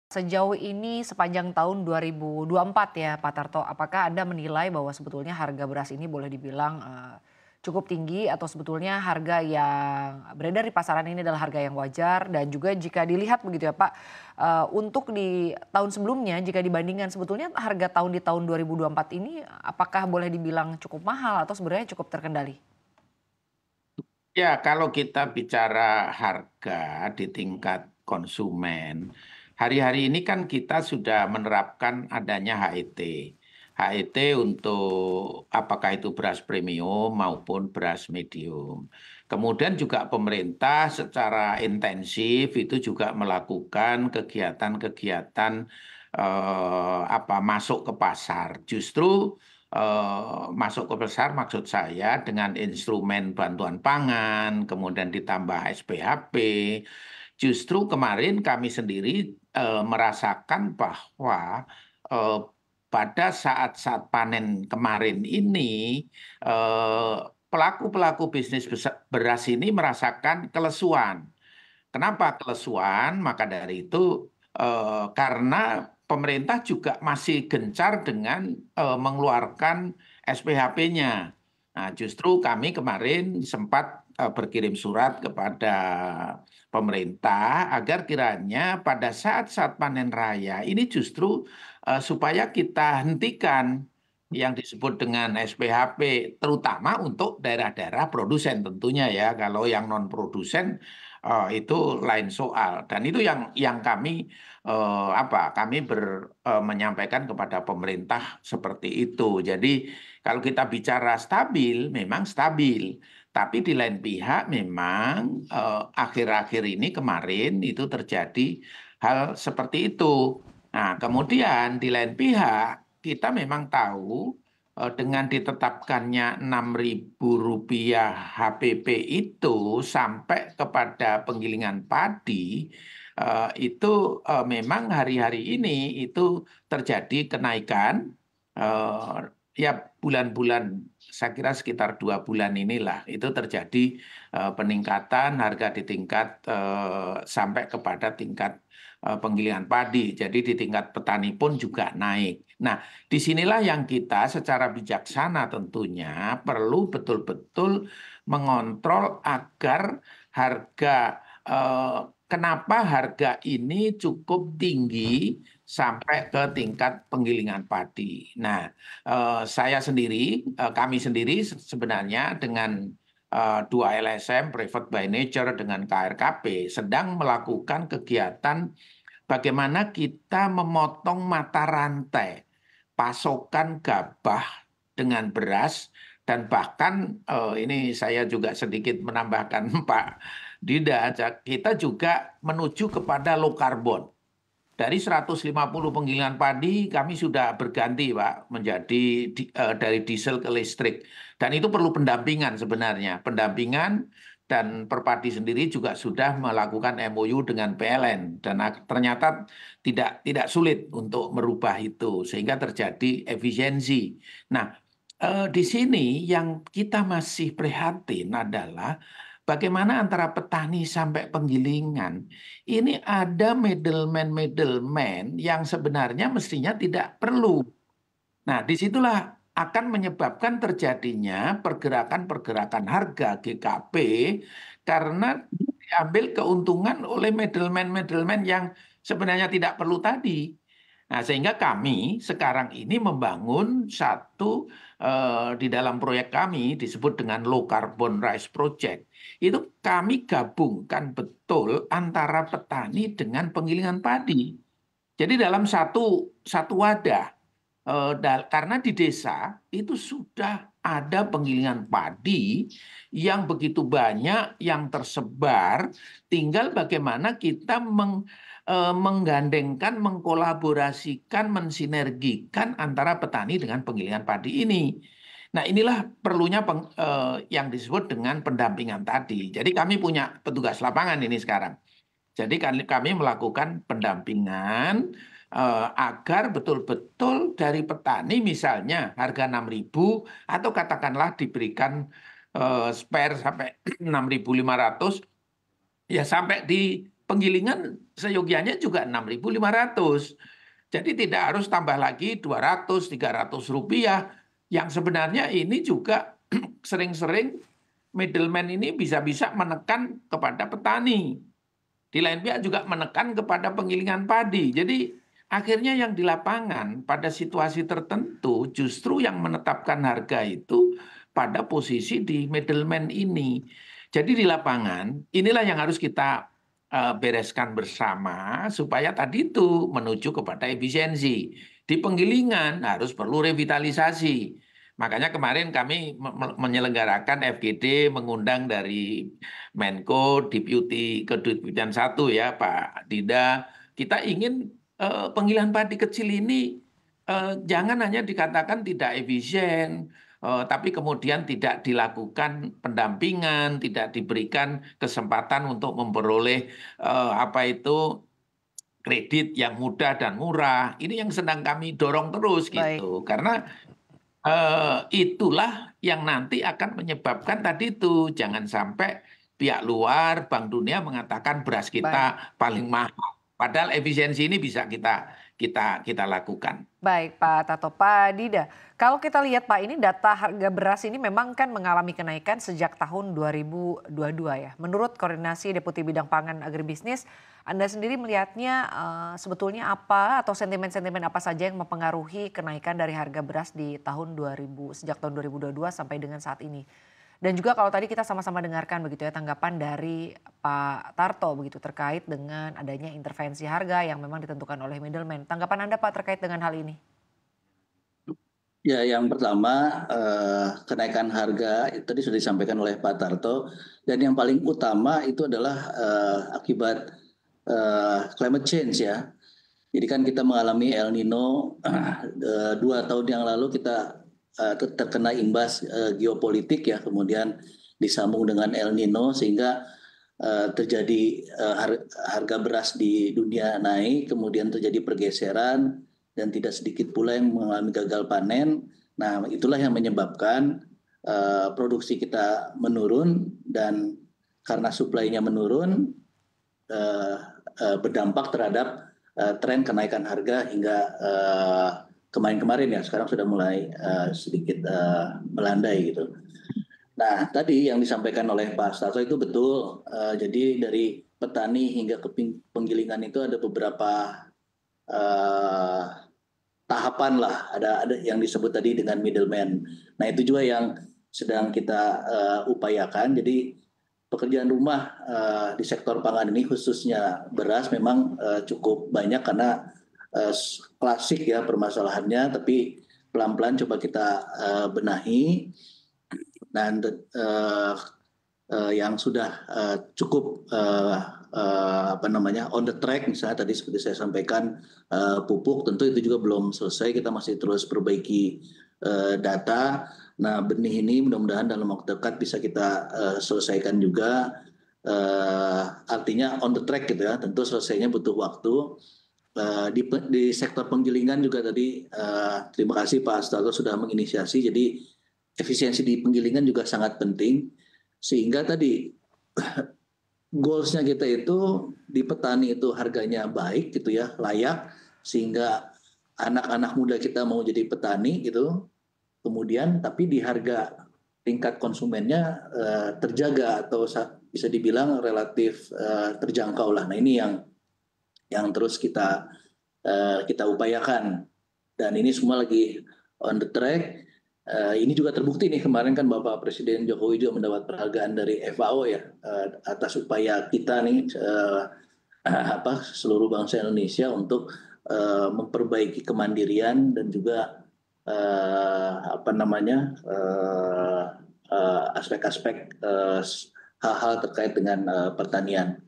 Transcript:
Sejauh ini sepanjang tahun 2024 ya Pak Tarto, apakah Anda menilai bahwa sebetulnya harga beras ini boleh dibilang cukup tinggi atau sebetulnya harga yang beredar di pasaran ini adalah harga yang wajar dan juga jika dilihat begitu ya Pak, untuk di tahun sebelumnya jika dibandingkan sebetulnya harga di tahun 2024 ini apakah boleh dibilang cukup mahal atau sebenarnya cukup terkendali? Ya, kalau kita bicara harga di tingkat konsumen, hari-hari ini kan kita sudah menerapkan adanya HET. HET untuk apakah itu beras premium maupun beras medium. Kemudian juga pemerintah secara intensif itu juga melakukan kegiatan-kegiatan masuk ke pasar. Justru masuk ke pasar maksud saya dengan instrumen bantuan pangan, kemudian ditambah SPHP. Justru kemarin kami sendiri merasakan bahwa eh, pada saat-saat panen kemarin ini eh, pelaku-pelaku bisnis beras ini merasakan kelesuan. Kenapa kelesuan? Maka dari itu karena pemerintah juga masih gencar dengan mengeluarkan SPHP-nya. Nah, justru kami kemarin sempat berkirim surat kepada pemerintah agar kiranya pada saat-saat panen raya ini justru supaya kita hentikan yang disebut dengan SPHP, terutama untuk daerah-daerah produsen tentunya ya. Kalau yang non produsen itu lain soal. Dan itu yang kami menyampaikan kepada pemerintah seperti itu. Jadi kalau kita bicara stabil, memang stabil. Tapi di lain pihak memang akhir-akhir ini kemarin itu terjadi hal seperti itu. Nah, kemudian di lain pihak kita memang tahu dengan ditetapkannya Rp6.000 HPP itu sampai kepada penggilingan padi itu memang hari-hari ini itu terjadi kenaikan eh, ya bulan-bulan saya kira sekitar 2 bulan inilah itu terjadi peningkatan harga di tingkat sampai kepada tingkat penggilingan padi. Jadi di tingkat petani pun juga naik. Nah, disinilah yang kita secara bijaksana tentunya perlu betul-betul mengontrol agar harga kenapa harga ini cukup tinggi sampai ke tingkat penggilingan padi. Nah, kami sendiri sebenarnya dengan dua LSM, Private by Nature dengan KRKP, sedang melakukan kegiatan bagaimana kita memotong mata rantai pasokan gabah dengan beras dan bahkan ini saya juga sedikit menambahkan Pak Dida, kita juga menuju kepada low carbon. Dari 150 penggilingan padi kami sudah berganti Pak menjadi dari diesel ke listrik. Dan itu perlu pendampingan sebenarnya. Pendampingan dan Perpadi sendiri juga sudah melakukan MOU dengan PLN dan ternyata tidak sulit untuk merubah itu sehingga terjadi efisiensi. Nah, di sini yang kita masih prihatin adalah bagaimana antara petani sampai penggilingan ini ada middleman-middleman yang sebenarnya mestinya tidak perlu. Nah, disitulah akan menyebabkan terjadinya pergerakan-pergerakan harga GKP karena diambil keuntungan oleh middleman-middleman yang sebenarnya tidak perlu tadi. Nah, sehingga kami sekarang ini membangun satu di dalam proyek kami disebut dengan Low Carbon Rice Project. Itu kami gabungkan betul antara petani dengan penggilingan padi. Jadi dalam satu wadah, karena di desa itu sudah ada penggilingan padi yang begitu banyak yang tersebar, tinggal bagaimana kita menggandengkan, mengkolaborasikan, mensinergikan antara petani dengan penggilingan padi ini. Nah, inilah perlunya yang disebut dengan pendampingan tadi. Jadi kami punya petugas lapangan ini sekarang. Jadi kami melakukan pendampingan agar betul-betul dari petani misalnya harga 6.000 atau katakanlah diberikan spare sampai 6.500 ya sampai di penggilingan seyogianya juga 6.500. Jadi tidak harus tambah lagi 200, 300 rupiah. Yang sebenarnya ini juga sering-sering middleman ini bisa-bisa menekan kepada petani. Di lain pihak juga menekan kepada penggilingan padi. Jadi akhirnya yang di lapangan pada situasi tertentu justru yang menetapkan harga itu pada posisi di middleman ini. Jadi di lapangan inilah yang harus kita bereskan bersama supaya tadi itu menuju kepada efisiensi. Di penggilingan harus perlu revitalisasi. Makanya kemarin kami menyelenggarakan FGD, mengundang dari Menko, Deputi Kedeputian 1 ya Pak Dida. Kita ingin penggilingan padi kecil ini jangan hanya dikatakan tidak efisien, tapi kemudian tidak dilakukan pendampingan, tidak diberikan kesempatan untuk memperoleh apa itu kredit yang mudah dan murah. Ini yang sedang kami dorong terus Baik, gitu. Karena itulah yang nanti akan menyebabkan tadi itu jangan sampai pihak luar, Bank Dunia mengatakan beras baik. kita paling mahal. Padahal efisiensi ini bisa kita lakukan. Baik Pak Tato. Pak Dida, kalau kita lihat Pak, ini data harga beras ini memang kan mengalami kenaikan sejak tahun 2022 ya. Menurut Koordinasi Deputi Bidang Pangan Agribisnis, Anda sendiri melihatnya sebetulnya apa atau sentimen-sentimen apa saja yang mempengaruhi kenaikan dari harga beras di tahun 2000 sejak tahun 2022 sampai dengan saat ini? Dan juga kalau tadi kita sama-sama dengarkan begitu ya tanggapan dari Pak Tarto begitu terkait dengan adanya intervensi harga yang memang ditentukan oleh middleman. Tanggapan Anda Pak terkait dengan hal ini? Ya, yang pertama kenaikan harga itu tadi sudah disampaikan oleh Pak Tarto, dan yang paling utama itu adalah akibat climate change ya. Jadi kan kita mengalami El Nino 2 tahun yang lalu kita terkena imbas geopolitik ya, kemudian disambung dengan El Nino sehingga terjadi harga beras di dunia naik, kemudian terjadi pergeseran dan tidak sedikit pula yang mengalami gagal panen. Nah, itulah yang menyebabkan produksi kita menurun, dan karena suplainya menurun berdampak terhadap tren kenaikan harga hingga kemarin-kemarin ya. Sekarang sudah mulai sedikit melandai gitu. Nah, tadi yang disampaikan oleh Pak Starto itu betul. Jadi dari petani hingga ke penggilingan itu ada beberapa uh, tahapan lah. Ada yang disebut tadi dengan middleman. Nah, itu juga yang sedang kita upayakan. Jadi pekerjaan rumah di sektor pangan ini khususnya beras memang cukup banyak karena klasik ya permasalahannya, tapi pelan-pelan coba kita benahi. Dan yang sudah cukup on the track, misalnya tadi seperti saya sampaikan pupuk, tentu itu juga belum selesai, kita masih terus perbaiki data. Nah, benih ini mudah-mudahan dalam waktu dekat bisa kita selesaikan juga. Artinya on the track gitu ya, tentu selesainya butuh waktu. Di sektor penggilingan juga tadi terima kasih Pak Astago sudah menginisiasi, jadi efisiensi di penggilingan juga sangat penting, sehingga tadi goalsnya kita itu di petani itu harganya baik gitu ya, layak, sehingga anak-anak muda kita mau jadi petani gitu. Kemudian tapi di harga tingkat konsumennya terjaga atau bisa dibilang relatif terjangkau lah. Nah, ini yang terus kita upayakan, dan ini semua lagi on the track. Ini juga terbukti nih, kemarin kan Bapak Presiden Jokowi juga mendapat penghargaan dari FAO ya atas upaya kita nih seluruh bangsa Indonesia untuk memperbaiki kemandirian dan juga aspek-aspek hal-hal terkait dengan pertanian.